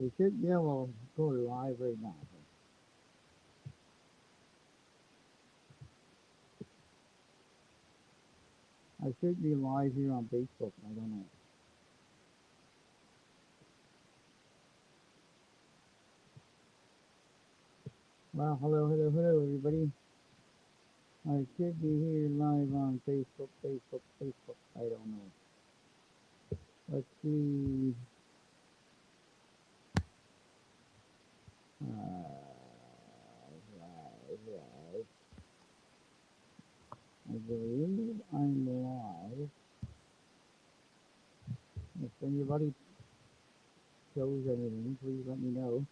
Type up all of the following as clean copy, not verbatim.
We should be able to go live right now. I should be live here on Facebook. I don't know. Well, hello, everybody. I should be here live on Facebook. I don't know. Let's see. Right. I believe I'm live. If anybody shows anything, please let me know.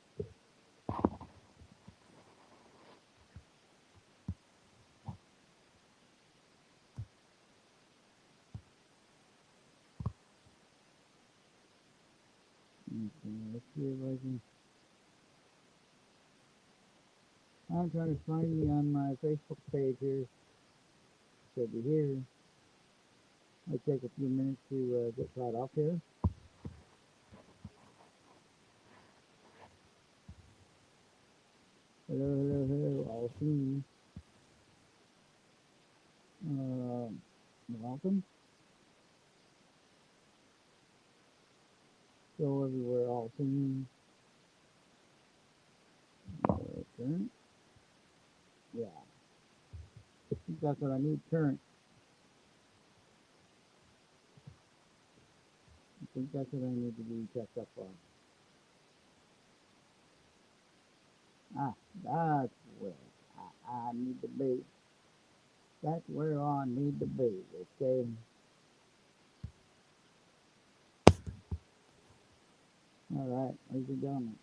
Okay, let's see if I can. I'm trying to find me on my Facebook page here. Should be here. Might take a few minutes to get caught up here. Hello, all seen. Welcome. Show everywhere, all seen. Current. Yeah. I think that's what I need, current. I think that's what I need to be checked up on. Ah, that's where I need to be. That's where I need to be, okay? Alright, ladies and gentlemen.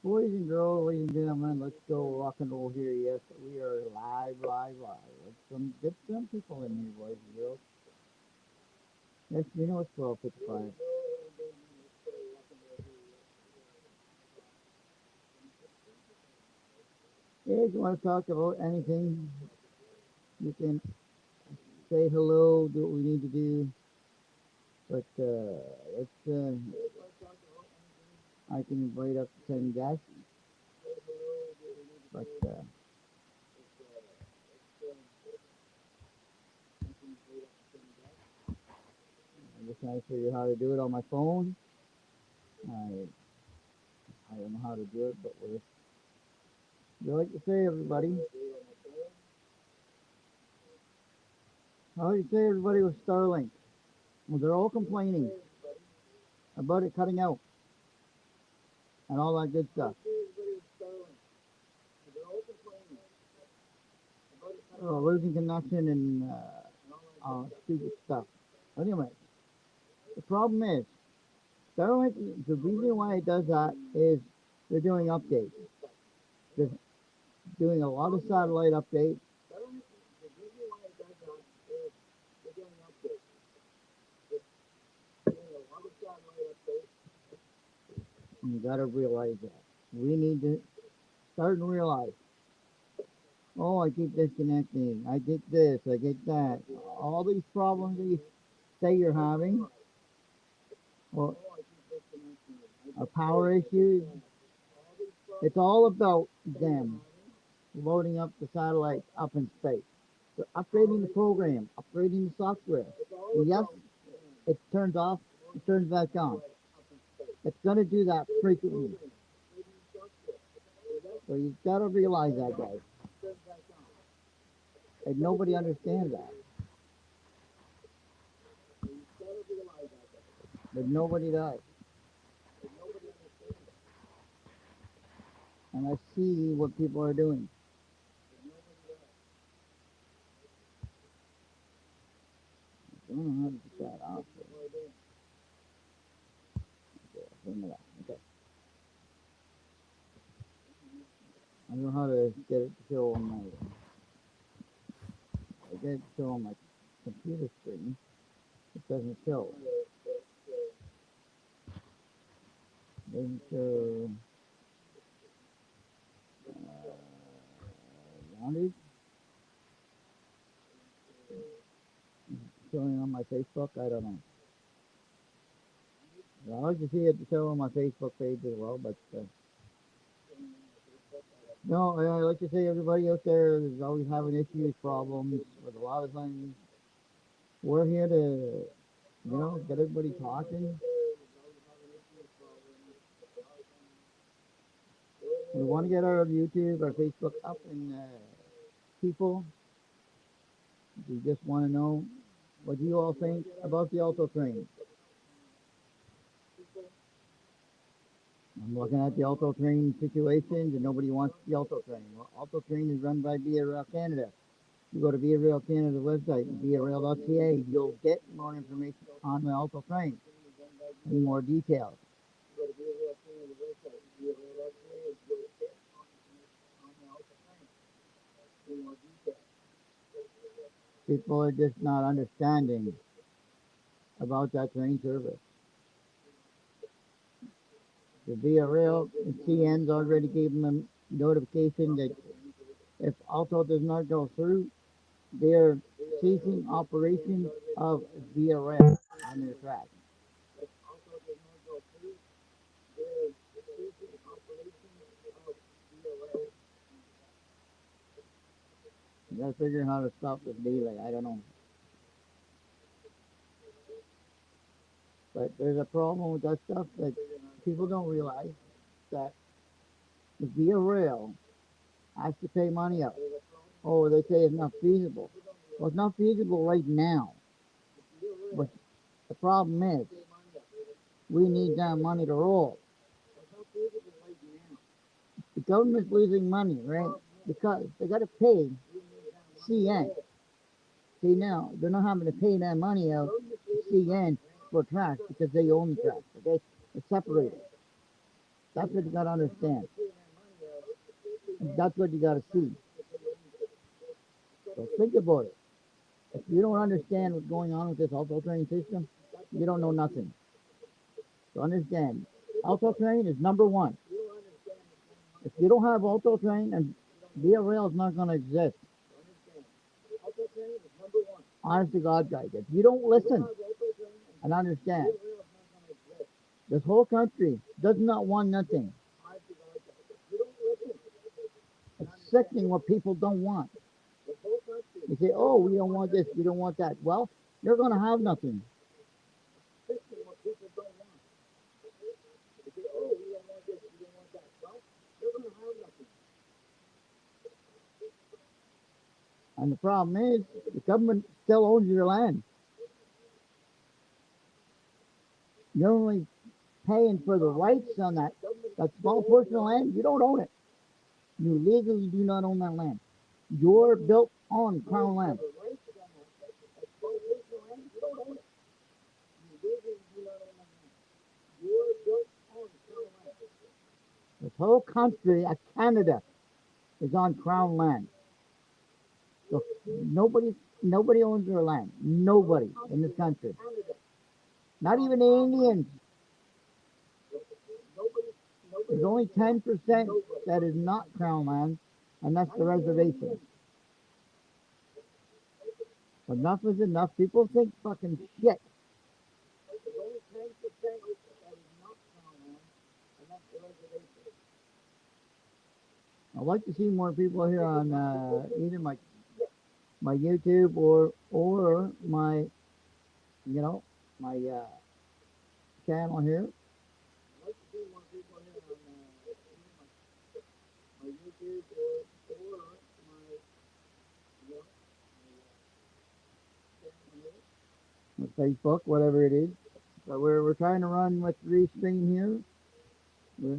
Boys and girls, ladies and gentlemen, let's go rock and roll here. Yes, we are live. Let's get some people in here, boys and girls. Yes, you know it's 12:55. Yeah, if you want to talk about anything, you can say hello, do what we need to do. But I can invite up to 10 guests. But I'm just trying to figure out how to do it on my phone. I don't know how to do it, but we like to say, everybody. How do you say, everybody, with Starlink? Well, they're all complaining about it cutting out and all that good stuff. Losing connection and stupid stuff. Anyway, the problem is, Starlink, the reason why it does that is they're doing updates. They're doing a lot of satellite updates. You gotta realize that. We need to start and realize, oh, I keep disconnecting. I get this, I get that. All these problems that you say you're having, or power issues, it's all about them loading up the satellites up in space. They're upgrading the program, upgrading the software. And yes, it turns off, it turns back on. It's going to do that frequently. So you've got to realize that, guys. And nobody understands that. But nobody does. And I see what people are doing. I don't know how to get that off. Okay. I don't know how to get it to show on my. I get it to show on my computer screen. It doesn't show. It doesn't show. Wanted. Showing on my Facebook. I don't know. I like to see it show on my Facebook page as well, but no, I like to say everybody out there is always having issues, problems with a lot of things. We're here to, get everybody talking. We want to get our YouTube, our Facebook up, and people, we just want to know what you all think about the Alto train. I'm looking at the Alto train situations, and nobody wants the Alto train. Well, Alto train is run by Via Rail Canada. You go to Via Rail Canada's website, viarail.ca, you'll get more information on the Alto train and more details. People are just not understanding about that train service. The Via Rail and CN's already gave them a notification that if Alto does not go through, they're ceasing operation of Via Rail on their track. You gotta figure out how to stop this delay. I don't know. But there's a problem with that stuff that people don't realize that the Via Rail has to pay money up. Oh, they say it's not feasible. Well, it's not feasible right now. But the problem is, we need that money to roll. The government's losing money, right? Because they got to pay CN. See, now they're not having to pay that money out to CN for tracks because they own the tracks. Okay, it's separated. That's what you got to understand. That's what you got to see. So think about it. If you don't understand what's going on with this auto train system, you don't know nothing. So understand, auto train is number one. If you don't have auto train, and Via Rail is not going to exist. Honest to God, guys, if you don't listen and understand, this whole country does not want nothing. It's sickening what people don't want. You say, oh, we don't want this, we don't want that. Well, you're going to have nothing. And the problem is, the government still owns your land. You're only paying for the rights on that small portion of land. You don't own it. You legally do not own that land. You're built on crown land. This whole country, Canada, is on crown land. So nobody owns their land. Nobody in this country. Not even the Indians. There's only 10% that is not crown land, and that's the reservation. But enough is enough. People think fucking shit. I'd like to see more people here on either my YouTube or my my channel here. Facebook, whatever it is. But we're trying to run with Restream here. We're,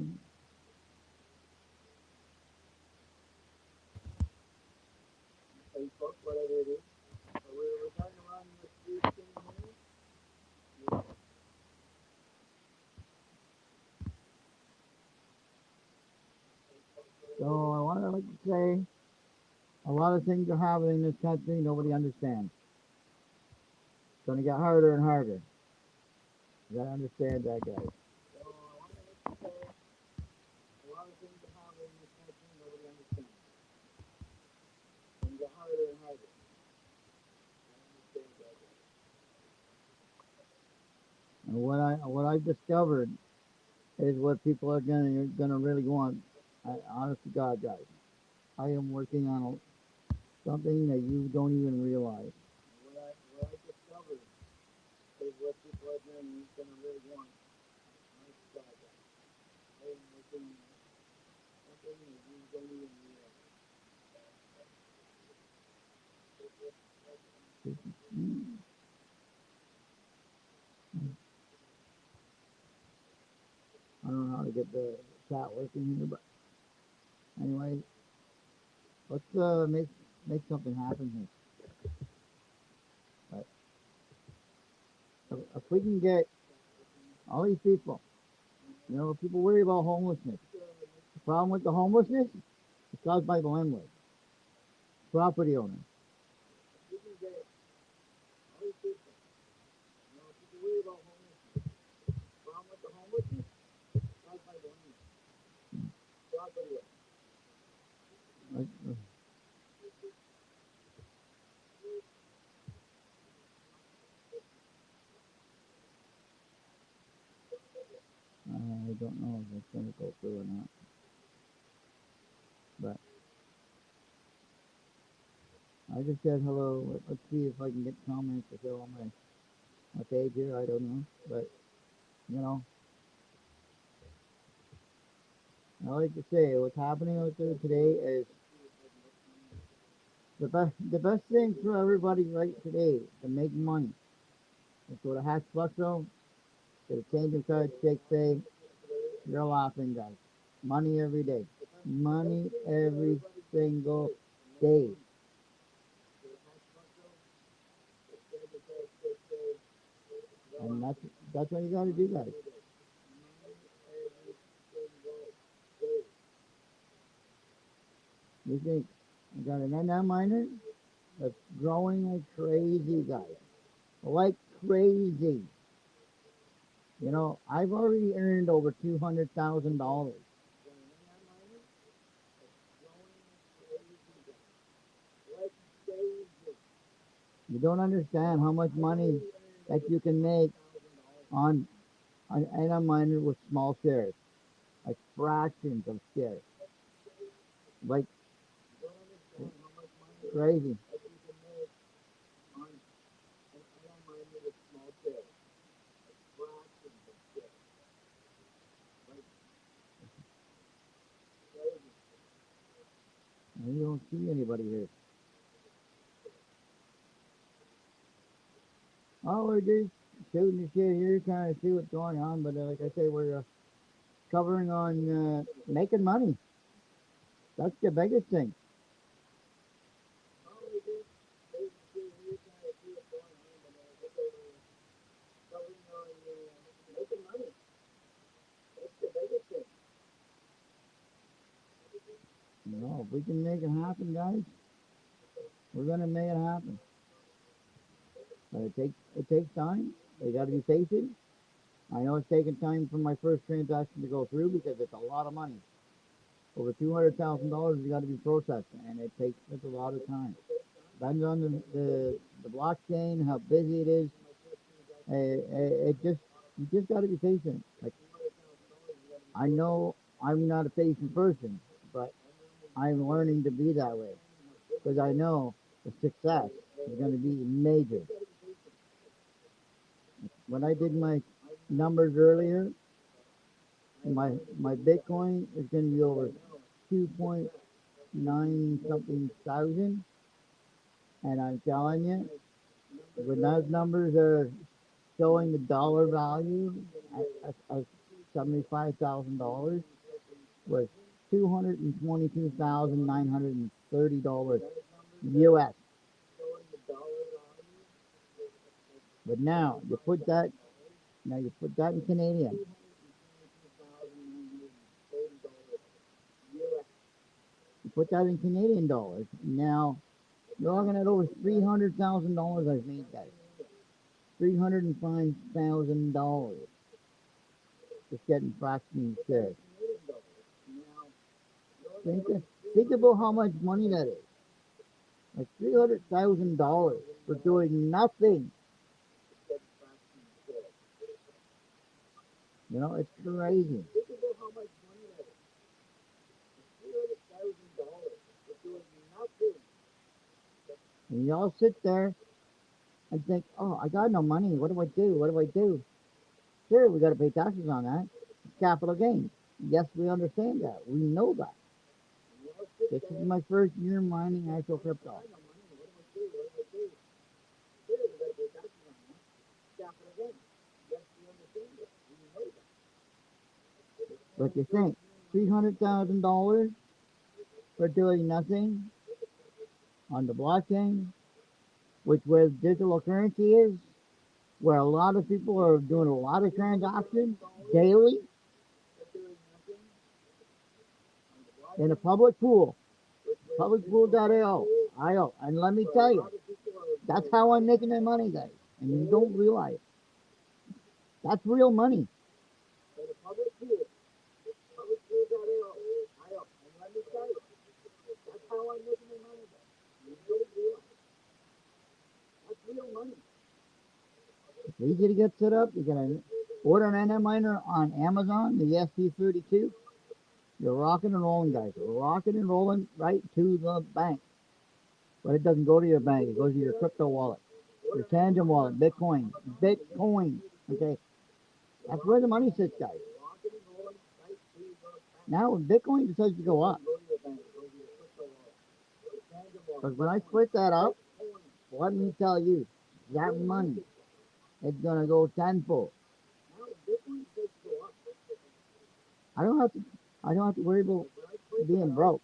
so I want to like to say a lot of things are happening in this country nobody understands. It's going to get harder and harder. You got to understand that, guys. And what I discovered is what people are gonna really want. Honest to God, guys, I am working on something that you don't even realize. What I discovered is what people are gonna really want. Honest to God, guys, I am working on something that you don't even realize. I don't know how to get the chat working here, but anyway, let's make something happen here. But if we can get all these people, people worry about homelessness. The problem with the homelessness is caused by the landlord, property owner. People worry about homelessness. The problem with the homelessness is caused by the landlord, property owner. I don't know if it's going to go through or not, but I just said hello. Let's see if I can get comments to show on my page here. I don't know, but you know, I like to say what's happening out there today is the best thing for everybody right today to make money is go to Hash Bucko, get a change of cards, take pay. You're laughing, guys. Money every day. Money every single day. And that's what you gotta do, guys. You think I got an NM miner that's growing like crazy, guys. Like crazy. I've already earned over $200,000. You don't understand how much money that you can make on an NM miner with small shares, like fractions of shares, like crazy. And you don't see anybody here. Oh, we're just shooting the shit here, trying to see what's going on. But like I say, we're covering on making money. That's the biggest thing. If we can make it happen, guys, we're gonna make it happen. But it takes time. You got to be patient. I know it's taken time for my first transaction to go through because it's a lot of money. Over $200,000 has got to be processed, and it's a lot of time. Depends on the blockchain, how busy it is. You just got to be patient. Like I know I'm not a patient person, but I'm learning to be that way because I know the success is going to be major. When I did my numbers earlier, my Bitcoin is going to be over 2.9 something thousand, and I'm telling you, when those numbers are showing the dollar value of $75,000 was $222,930 US. But you put that in Canadian. You put that in Canadian dollars. Now you're looking at over $300,000 I've made, guys. $305,000 just getting fractions shares. Think, think about how much money that is. Like $300,000 for doing nothing. You know, it's crazy. And you all sit there and think, oh, I got no money. What do I do? What do I do? Sure, we got to pay taxes on that. It's capital gains. Yes, we understand that. We know that. This is my first year mining actual crypto. But you think $300,000 for doing nothing on the blockchain, which where digital currency is, where a lot of people are doing a lot of transactions daily in a public pool.io. IO. And let me tell you, that's how I'm making my money, guys. And you don't realize that's real money. It's easy to get set up. You can order an NM miner on Amazon, the ESP32. You're rocking and rolling, guys. Rocking and rolling right to the bank. But it doesn't go to your bank. It goes to your crypto wallet, your Tangent wallet, Bitcoin. Bitcoin. Okay. That's where the money sits, guys. Now, when Bitcoin decides to go up, because when I split that up, let me tell you, that money is going to go tenfold. I don't have to. I don't have to worry about being broke.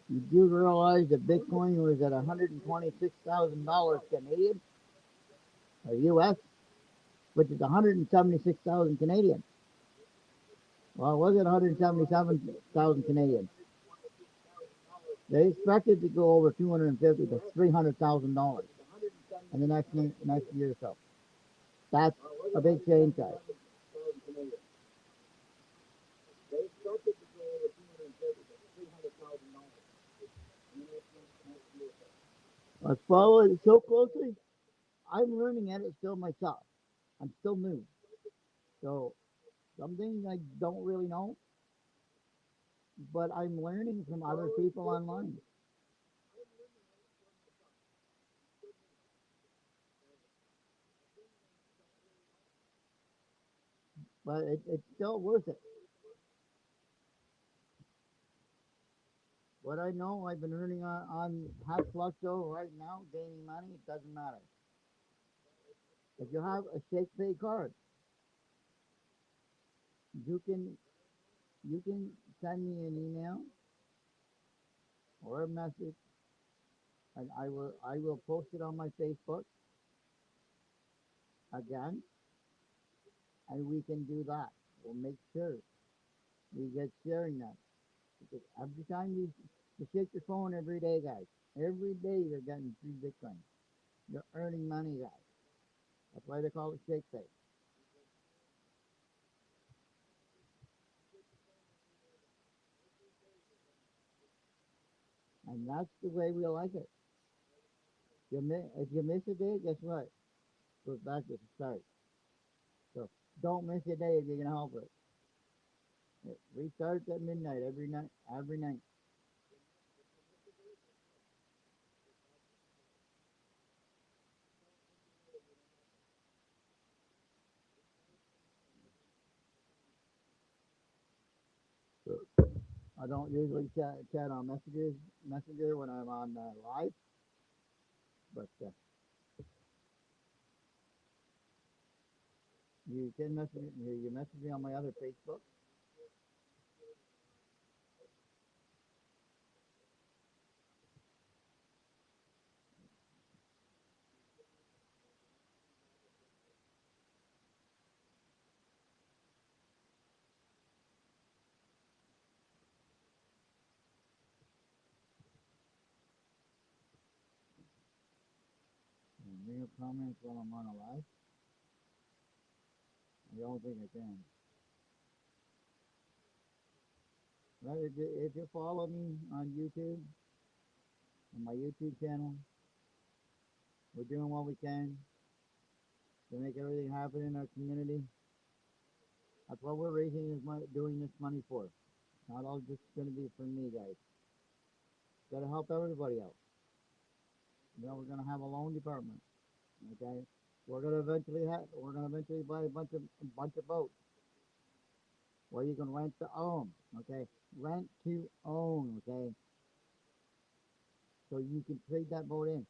You do realize that Bitcoin was at $126,000 Canadian or US, which is 176,000 Canadian. Well, it was at 177,000 Canadian. They expected to go over 250 to $300,000 in the next year or so. That's a big change, guys. Let's follow it so closely. I'm learning at it still myself. I'm still new, so some things I don't really know, but I'm learning from other people online. But it's still worth it. What I know, I've been earning on Hack Fluxo right now, gaining money. It doesn't matter. If you have a Shake Pay card, you can you can send me an email or a message, and I will post it on my Facebook again, and we can do that. We'll make sure we get sharing that because every time you shake your phone every day, guys, every day you're getting free Bitcoin. You're earning money, guys. That's why they call it Shake Pay, and that's the way we like it. If you miss a day, guess what? Goes back to the start. So don't miss a day if you can help it. It restarts at midnight every night. Every night. So I don't usually chat on messenger when I'm on live, but you message me on my other Facebook. And leave comments while I'm on a live. I don't think I can. Right, if you follow me on YouTube, on my YouTube channel, We're doing what we can to make everything happen in our community. That's what we're raising this money, doing this money for. It's not all just going to be for me, guys. Got to help everybody out. We're going to have a loan department. Okay, we're going to eventually buy a bunch of boats where you can rent to own. Okay, rent to own. Okay, so you can trade that boat in.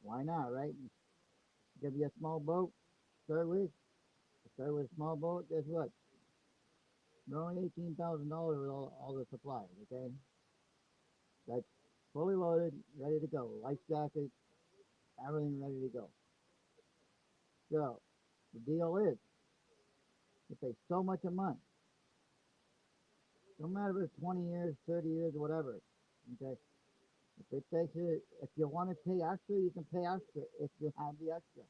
Why not, right? Give you a small boat. Start with start with a small boat. Guess what? They're only $18,000 with all the supplies. Okay, that's fully loaded, ready to go. Life jacket, everything ready to go. So the deal is, you pay so much a month. No matter if it's 20 years, 30 years, whatever. Okay, if you want to pay extra, you can pay extra if you have the extra.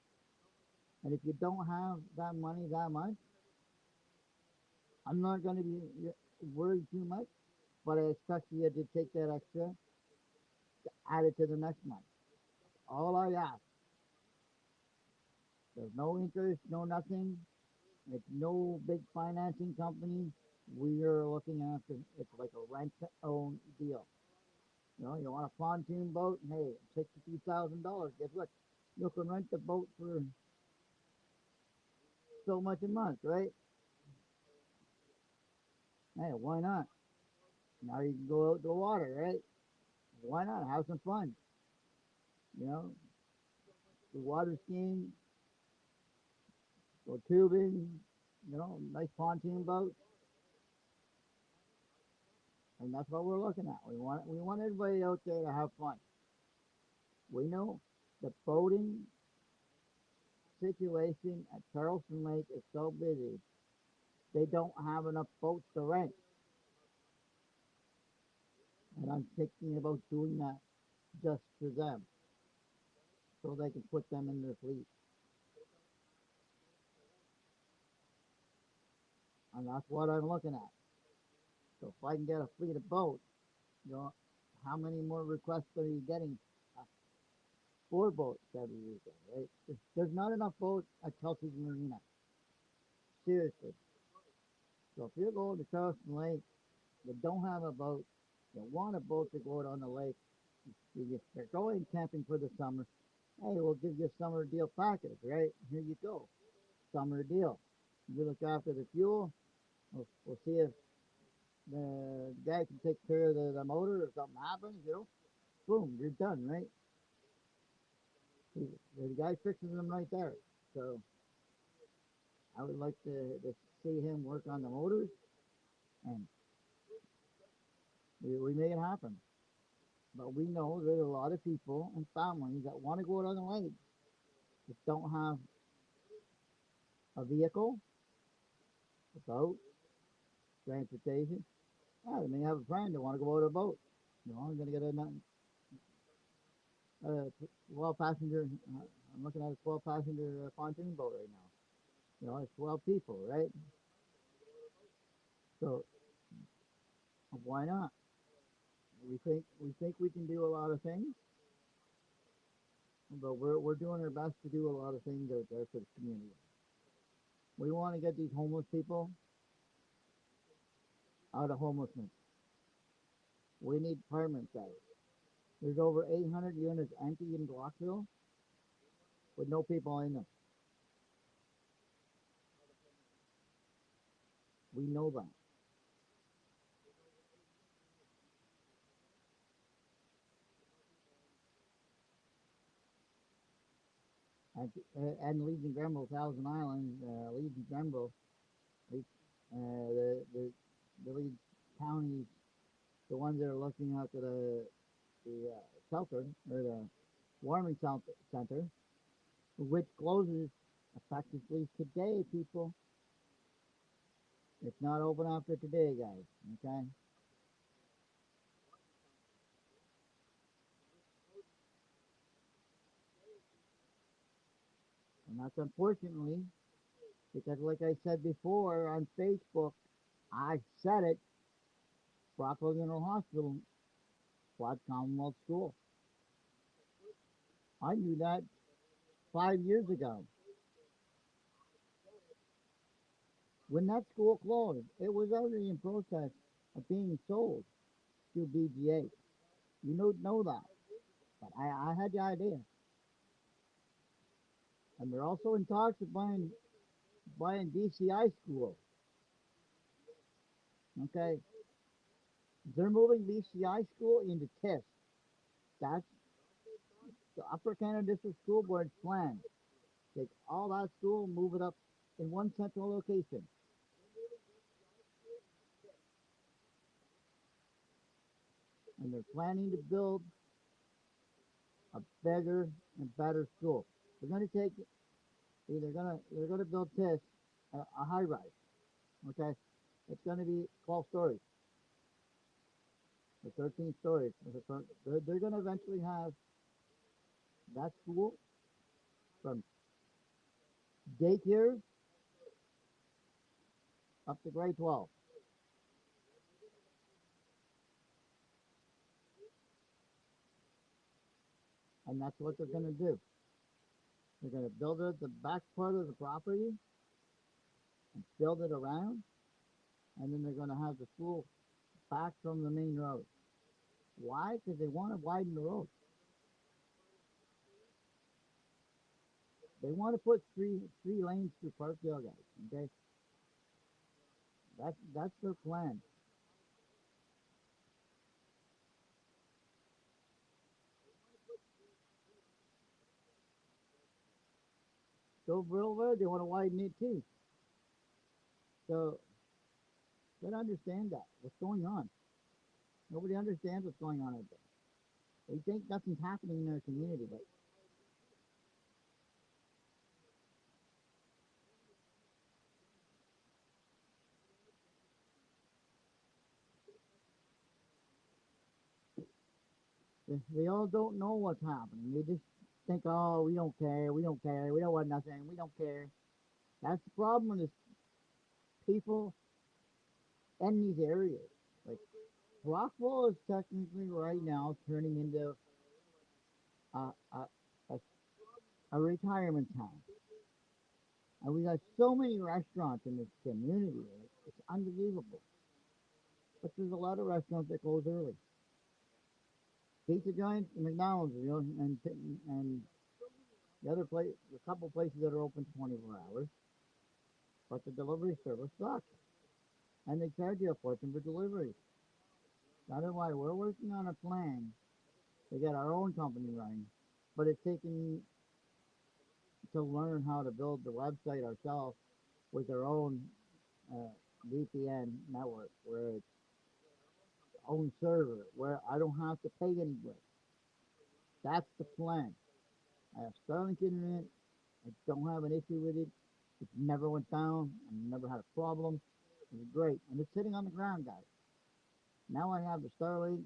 And if you don't have that money that much, I'm not going to be worried too much, but I expect you to take that extra, add it to the next month. All I ask. There's no interest, no nothing. It's no big financing company. We are looking after it's like a rent to own deal. You want a pontoon boat? Hey, $62,000. Guess what? You can rent the boat for so much a month, right? Hey, why not? Now you can go out to the water, right? Why not? Have some fun. You know, the water skiing, go tubing, nice pontoon boat, and that's what we're looking at. We want everybody out there to have fun. We know the boating situation at Charleston Lake is so busy. They don't have enough boats to rent, and I'm thinking about doing that just for them, so they can put them in their fleet. And that's what I'm looking at. So if I can get a fleet of boats, you know, how many more requests are you getting uh, for boats every weekend, right? There's not enough boats at Chelsea's Marina. Seriously. So if you're going to Charleston Lake, you don't have a boat, you want a boat to go out on the lake, you're going camping for the summer, hey, we'll give you a summer deal package, right? Here you go. Summer deal. You look after the fuel. We'll see if the guy can take care of the motor if something happens. Boom, you're done, right? The guy fixes them right there. So I would like to see him work on the motors, and we make it happen. But we know there's a lot of people and families that want to go out on the lake that don't have a vehicle, a boat, transportation. Yeah, they may have a friend that want to go out on a boat. I'm going to get a 12 passenger. I'm looking at a 12 passenger pontoon boat right now. It's 12 people, right? So why not? We think we can do a lot of things, but we're doing our best to do a lot of things out there for the community. We want to get these homeless people out of homelessness. We need apartments, guys. There's over 800 units empty in Glockville with no people in them. We know that. And Leeds and Grenville, Thousand Islands, Leeds and Grenville, Leeds, the Leeds counties, the ones that are looking after the shelter or the warming center, which closes effectively today, people. It's not open after today, guys. Okay, and that's unfortunately because, like I said before on Facebook, I said it. Brockville General Hospital. Quad Commonwealth School. I knew that 5 years ago. When that school closed, it was already in process of being sold to BGA. You know that, but I had the idea. And they're also in talks of buying DCI school. Okay, they're moving BCI school into TIS. That's the Upper Canada District School Board's plan. Take all that school, move it up in one central location, and they're planning to build a bigger and better school. They're going to take they're going to build TIS a high rise. Okay, it's going to be 12 stories or 13 stories. They're going to eventually have that school from daycare up to grade 12. And that's what they're going to do. They're going to build it at the back part of the property and build it around, and then they're going to have the school back from the main road. Why? Because they want to widen the road. They want to put three lanes through Parkdale, guys. Okay, that's their plan. So Boulevard, they want to widen it too. So let's understand that what's going on. Nobody understands what's going on out there. They think nothing's happening in their community, but they all don't know what's happening. They just think, oh, we don't care, we don't care, we don't want nothing, we don't care. That's the problem with people in these areas. Like Rockville is technically right now turning into a, a, a, a retirement town. And we got so many restaurants in this community. It's unbelievable. But there's a lot of restaurants that close early. Pizza joints, McDonald's, and the other place, a couple places that are open 24 hours. But the delivery service sucks. And they charge you a fortune for delivery. That's why we're working on a plan to get our own company running. But it's taking to learn how to build the website ourselves with our own uh, VPN network, where it's own server, where I don't have to pay anybody. That's the plan. I have Starlink internet. I don't have an issue with it. It never went down. I never had a problem. It was great. And it's sitting on the ground, guys. Now I have the Starlink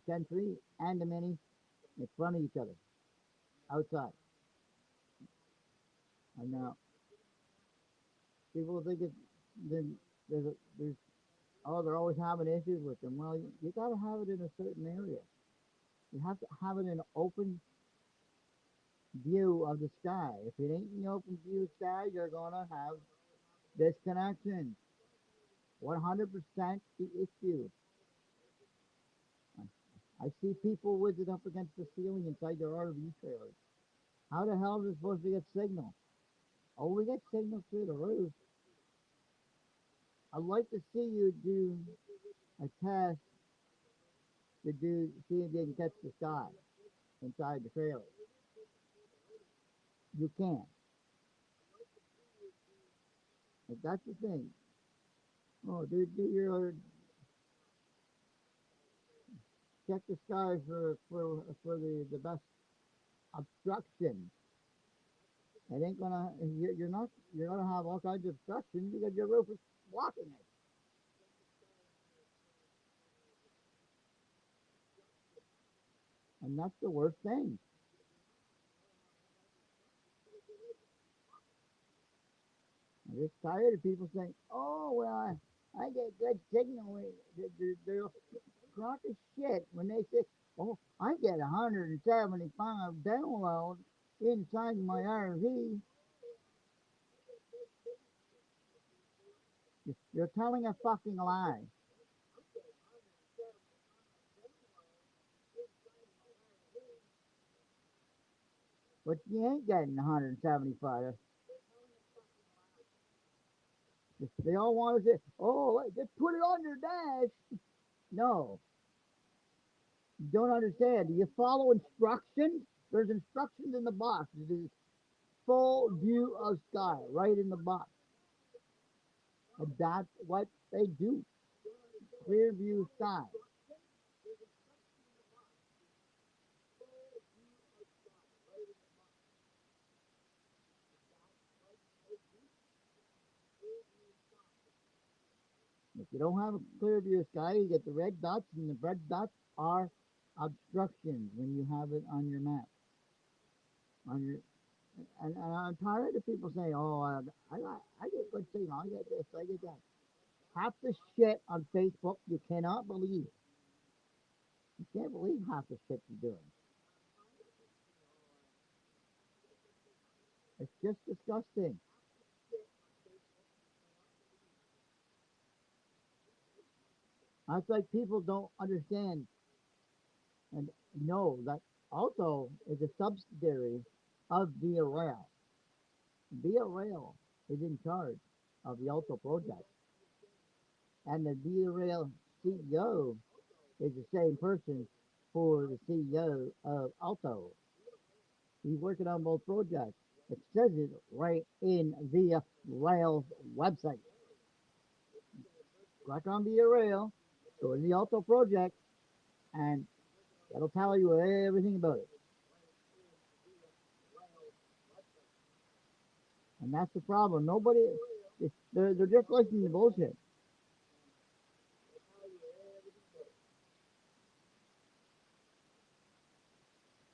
Gen 3 and the Mini in front of each other outside. And now people think it's then there's oh they're always having issues with them. Well, you got to have it in a certain area. You have to have it in an open view of the sky. If it ain't in the open view of the sky, you're gonna have disconnection. 100% the issue. I see people with it up against the ceiling inside their RV trailers. How the hell is it supposed to get signal? Oh, we get signal through the roof. I'd like to see you do a test to see if you can catch the sky inside the trailer. You can't. Like, that's the thing. Oh, do your check the sky for the best obstruction. It ain't gonna. You're not. You're gonna have all kinds of obstruction because your roof is blocking it, and that's the worst thing. I'm just tired of people saying, "Oh well, I get good signal." crock of shit when they say, "Oh, I get 175 downloads inside my RV." You're telling a fucking lie. But you ain't getting 175. They all want to say, "Oh, just put it on your dash." No, you don't understand. Do you follow instructions? There's instructions in the box. It is full view of sky right in the box. And that's what they do. Clear view sky. If you don't have a clear view of sky, you get the red dots, and the red dots are obstructions when you have it on your map. On your and I'm tired of people saying, "Oh, I get good signal, I get this, I get that." Half the shit on Facebook you cannot believe. You can't believe half the shit you're doing. It's just disgusting. That's like people don't understand and know that Alto is a subsidiary of Via Rail. Via Rail is in charge of the Alto project, and the Via Rail CEO is the same person for the CEO of Alto. He's working on both projects. It says it right in Via Rail's website. Click on Via Rail, go to the Alto project, and that'll tell you everything about it. And that's the problem. Nobody, they're just listening to bullshit.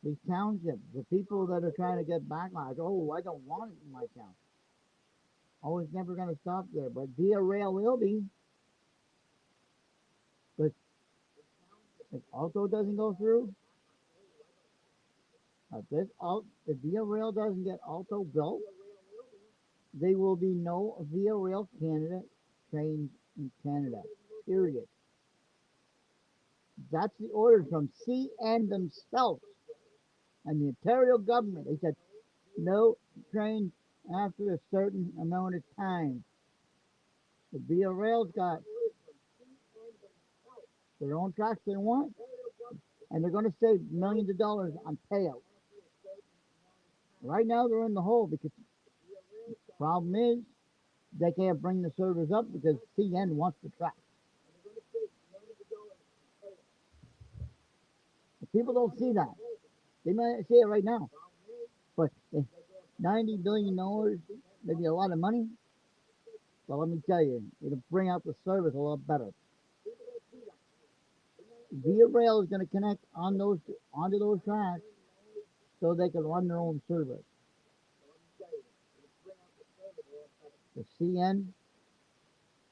These townships, the people that are trying to get backlash, "Oh, I don't want it in my town." Oh, it's never going to stop there. But Via Rail will be. But if Alto doesn't go through, if Via Rail doesn't get Alto built, there will be no Via Rail Canada trains in Canada. Period. That's the order from CN themselves and the Ontario government. They said no trains after a certain amount of time. The Via Rail's got their own tracks they want, and they're going to save millions of dollars on payouts. Right now, they're in the hole because the problem is they can't bring the servers up because CN wants the track. But people don't see that. They might see it right now, but if $90 billion, maybe a lot of money. Well, let me tell you, it'll bring out the service a lot better. Via Rail is going to connect onto those tracks so they can run their own service. The CN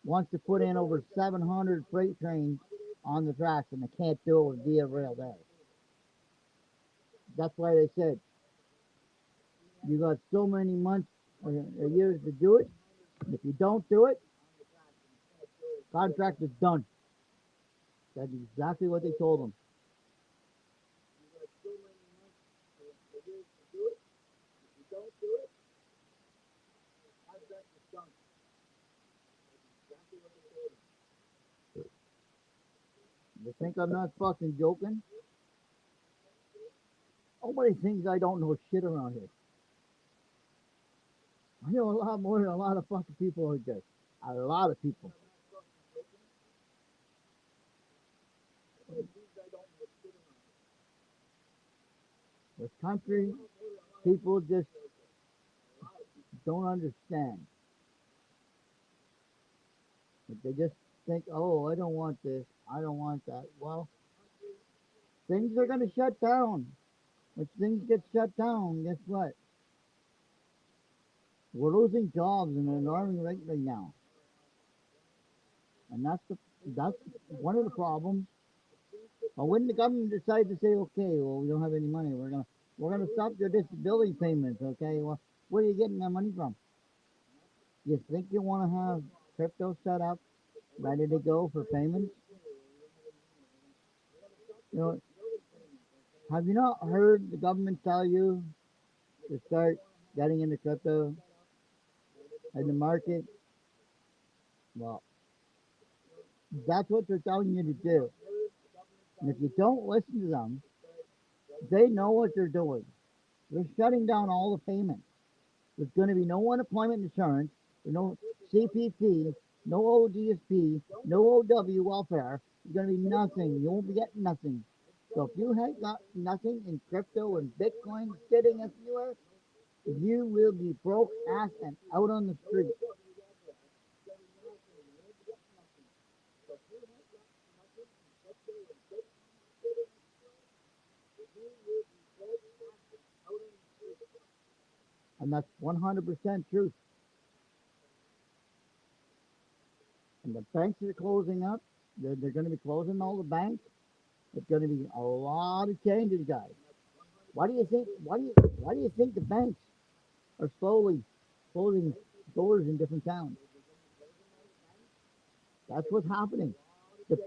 wants to put in over 700 freight trains on the tracks, and they can't do it with Via Rail there. That's why they said you got so many months or years to do it. If you don't do it, contract is done. That's exactly what they told them. You think I'm not fucking joking? Nobody thinks I don't know shit around here. I know a lot more than a lot of fucking people out there. A lot of people. This country, people just don't understand. But they just think, "Oh, I don't want this. I don't want that." Well, things are going to shut down. If things get shut down, guess what? We're losing jobs in an alarming rate right now, and that's one of the problems. But when the government decides to say, okay, well, we don't have any money, we're gonna stop your disability payments. Okay, well, where are you getting that money from? You think you want to have crypto set up, ready to go for payments? You know, have you not heard the government tell you to start getting into crypto in the market? Well, that's what they're telling you to do. And if you don't listen to them, they know what they're doing. They're shutting down all the payments. There's going to be no unemployment insurance, no CPP, no ODSP, no OW welfare. There's going to be nothing. You won't be getting nothing. So if you have got nothing in crypto and Bitcoin sitting as you are, you will be broke ass and out on the street. And that's 100% true. And the banks are closing up. They're going to be closing all the banks. It's going to be a lot of changes, guys. Why do you think? Why do you think the banks are slowly closing doors in different towns? That's what's happening. The,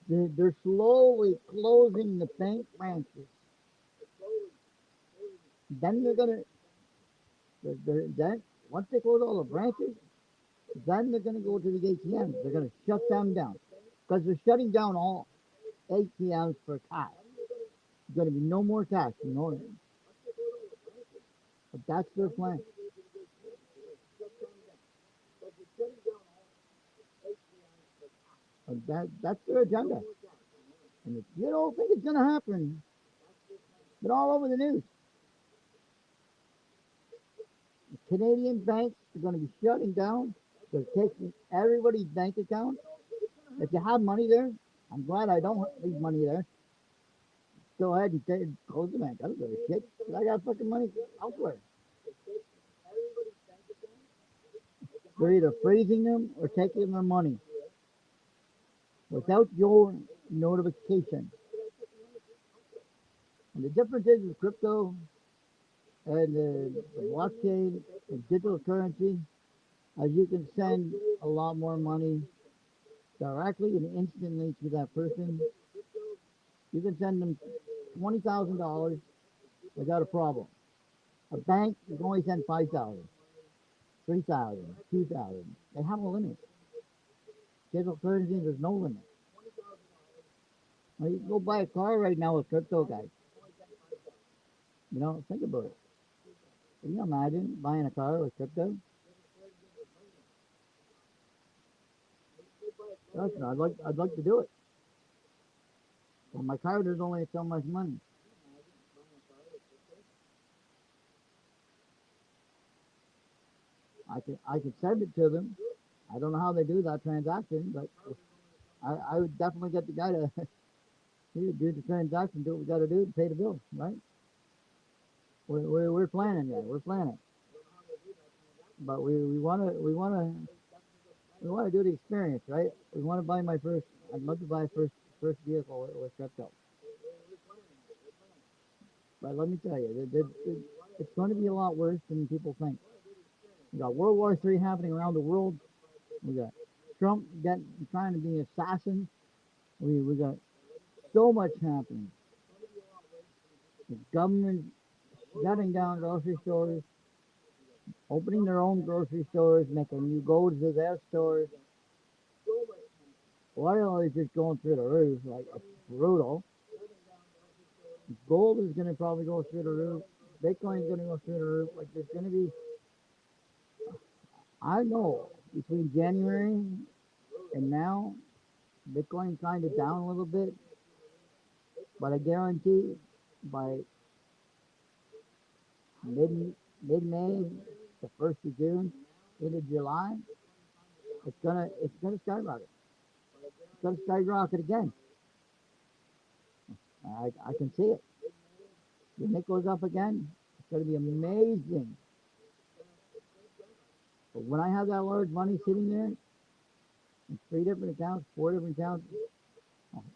they're slowly closing the bank branches. Then then once they close all the branches, then they're gonna go to the ATMs. They're gonna shut them down because they're shutting down all ATMs for cash. There's gonna be no more cash. You know, but that's their plan. That's their agenda. And if you don't think it's gonna happen, but all over the news, the Canadian banks are gonna be shutting down. They're taking everybody's bank account. If you have money there, I'm glad I don't leave money there. Go ahead and close the bank. I don't give a shit. I got fucking money elsewhere. They're either freezing them or taking their money without your notification. And the difference is with crypto and the blockchain and digital currency, as you can send a lot more money directly and instantly to that person. You can send them $20,000 without a problem. A bank, you can only send 5,000, 3,000, 2,000. They have a limit. Digital currency, there's no limit. Well, you can go buy a car right now with crypto, guys. You know, think about it. Can you imagine buying a car with crypto? Trust me, I'd like to do it. On my car, there's only so much money. I could send it to them. I don't know how they do that transaction, but I would definitely get the guy to do the transaction, do what we got to do to pay the bill, right? We're planning, yeah, we're planning, but we want to do the experience, right? We want to buy my first. I'd love to buy first vehicle with crypto. But let me tell you, it's going to be a lot worse than people think. We got World War III happening around the world. We got Trump trying to be an assassin. We got so much happening. The government shutting down grocery stores, opening their own grocery stores, making you go to their stores. Oil is just going through the roof, like it's brutal. Gold is going to probably go through the roof. Bitcoin is going to go through the roof. Like there's going to be, I know, between January and now, Bitcoin kind of down a little bit, but I guarantee by mid mid May, the 1st of June, into July, it's gonna skyrocket. It's gonna skyrocket again. I can see it. When it goes up again, it's gonna be amazing. But when I have that large money sitting there in 3 different accounts, 4 different accounts,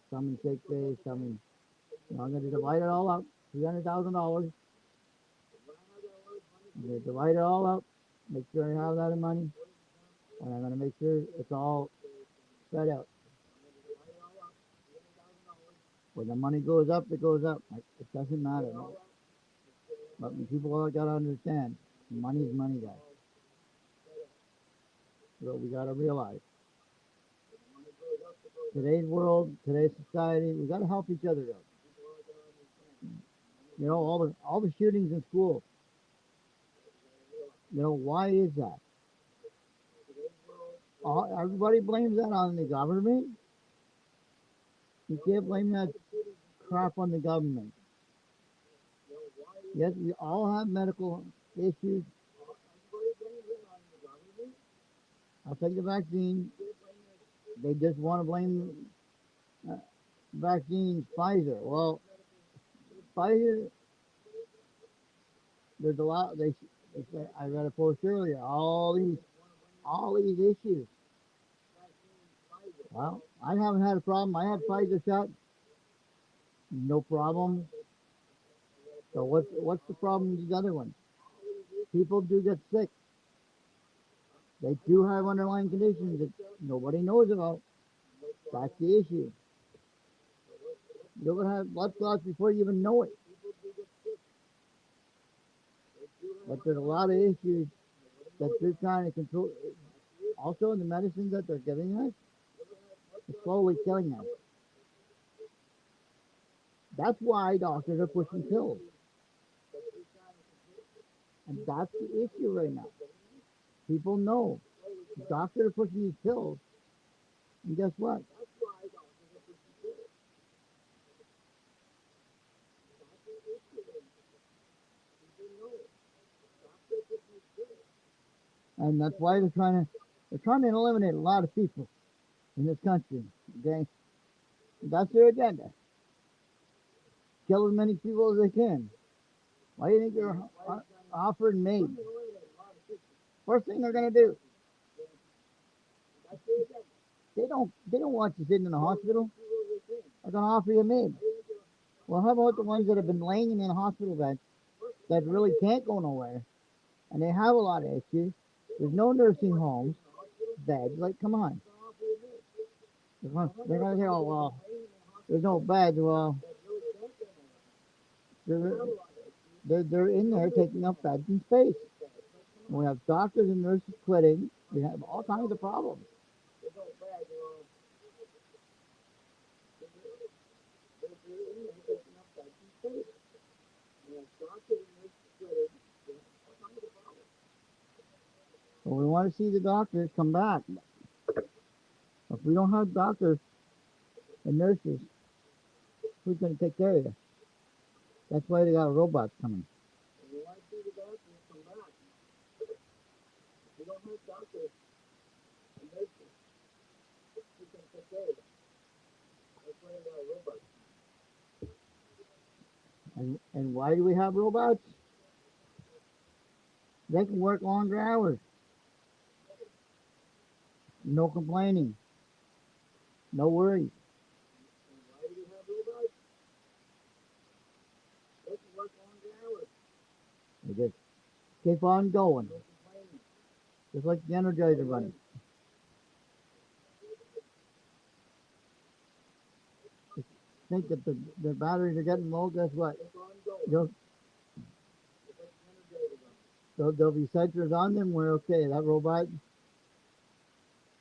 some in shake base, some in, I'm going to divide it all up, $300,000. I'm going to divide it all up, make sure I have that in money, and I'm going to make sure it's all spread out. When the money goes up, it goes up. It doesn't matter. No. But people all got to understand, money is money, guys. So we got to realize today's world, today's society, we got to help each other out. All the shootings in school. Why is that? Everybody blames that on the government. You can't blame that crap on the government. Yes, we all have medical issues. I'll take the vaccine. They just want to blame uh, vaccines, Pfizer. Well, Pfizer, there's a lot. They say, I read a post earlier. All these issues. Well, I haven't had a problem. I had Pfizer shot, no problem. So what's the problem with these other ones? People do get sick. They do have underlying conditions that nobody knows about. That's the issue. You're gonna have blood clots before you even know it. But there's a lot of issues that they're trying to control. Also, the medicines that they're giving us, are slowly killing us. That's why doctors are pushing pills. And that's the issue right now. People know. Doctors are pushing these pills. And guess what? And that's why they're trying to eliminate a lot of people in this country. Okay? That's their agenda. Kill as many people as they can. Why do you think they're offering MAID? First thing they're gonna do, they don't want you sitting in a hospital. They're gonna offer you MAID. Well, how about the ones that have been laying in a hospital bed that really can't go nowhere, and they have a lot of issues. There's no nursing homes, beds. Like, come on. They're gonna say, oh well, there's no beds. Well, they're they're in there taking up beds and space. We have doctors and nurses quitting. We have all kinds of problems. So we want to see the doctors come back. If we don't have doctors and nurses, who's going to take care of you? That's why they got robots coming. And why do we have robots? They can work longer hours. No complaining. No worries. They just keep on going. Just like the Energizer running. Just think that the batteries are getting low, guess what? They'll, there'll be sensors on them where, okay, that robot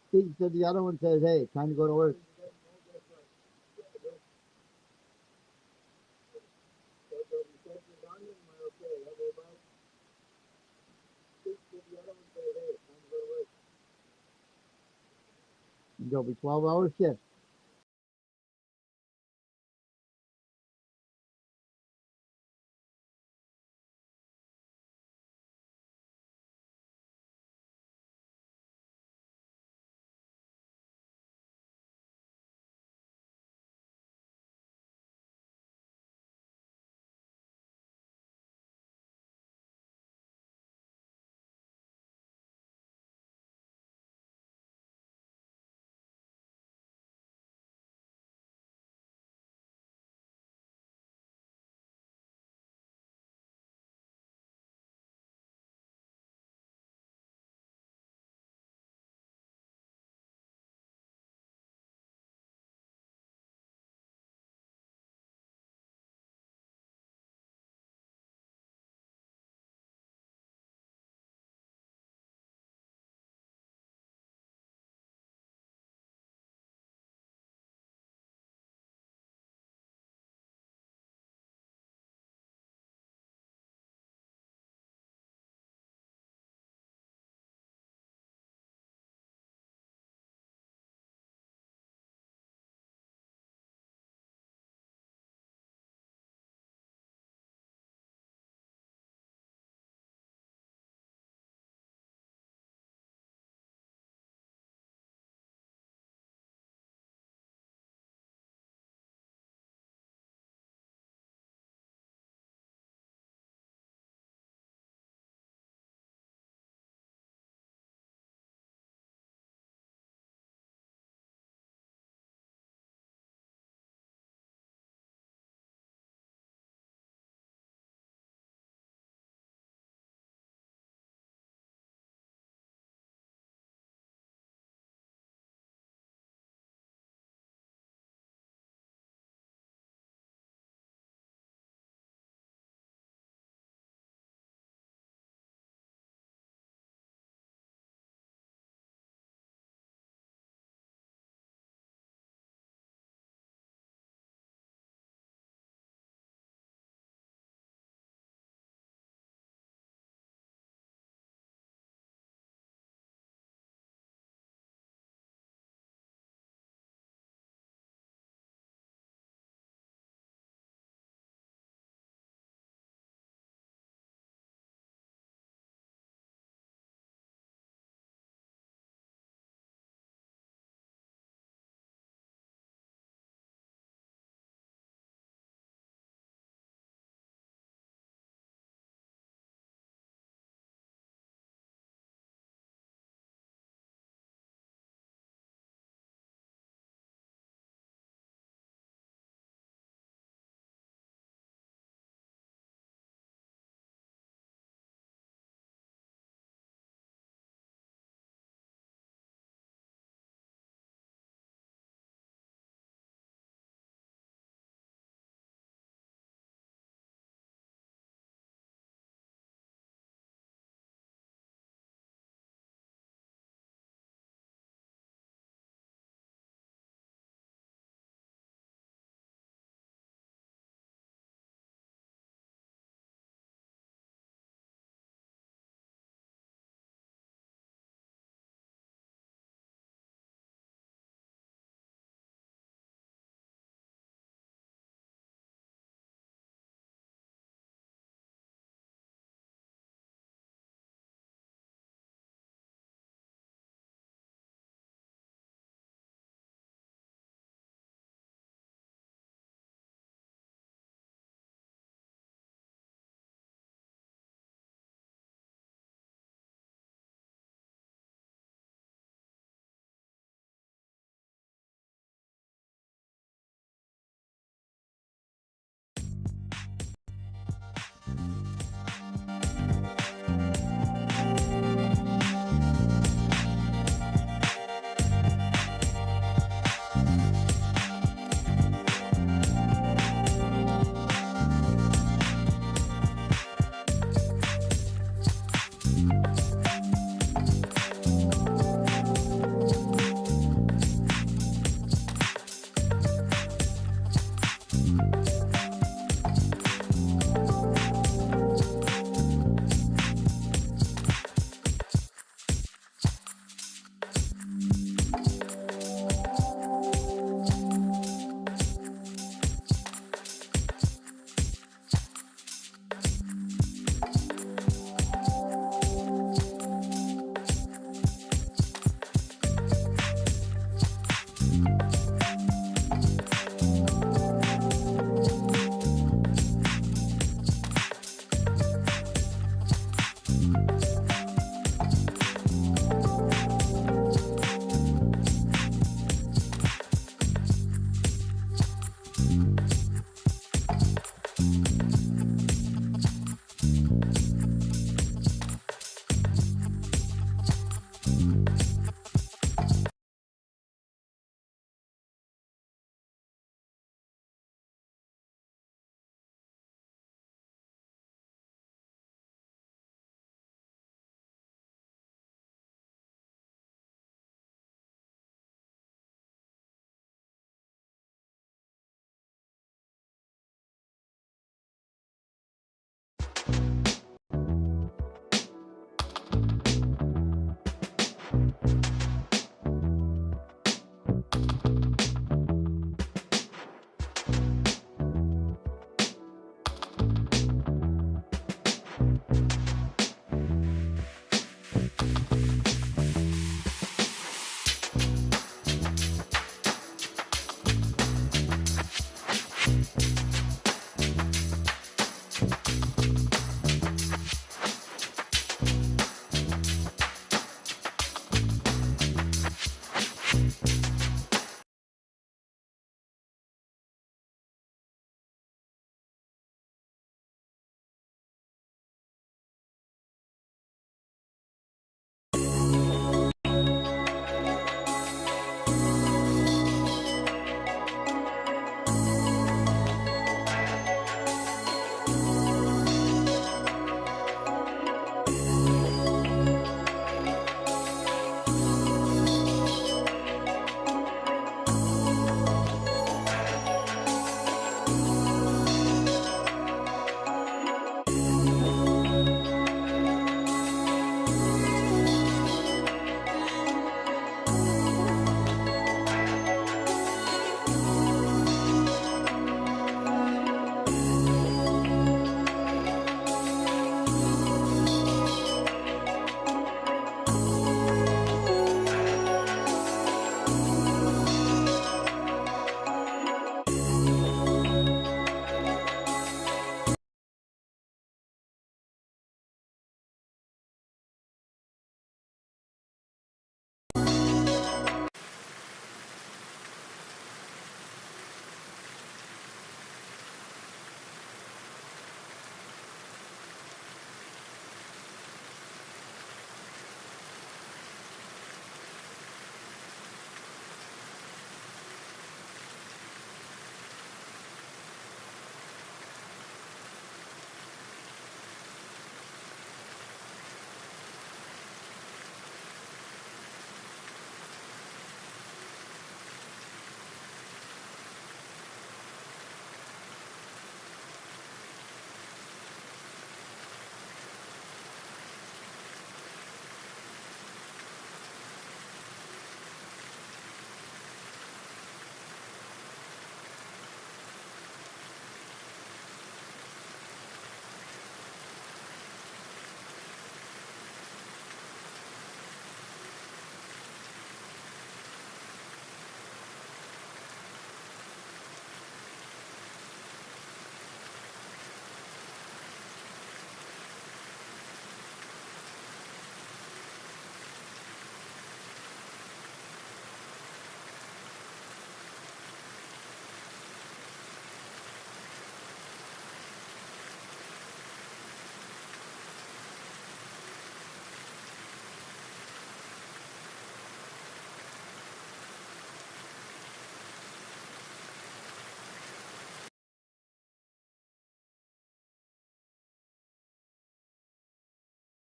speaks to the other one, says, hey, time to go to work. There'll be 12-hour shifts.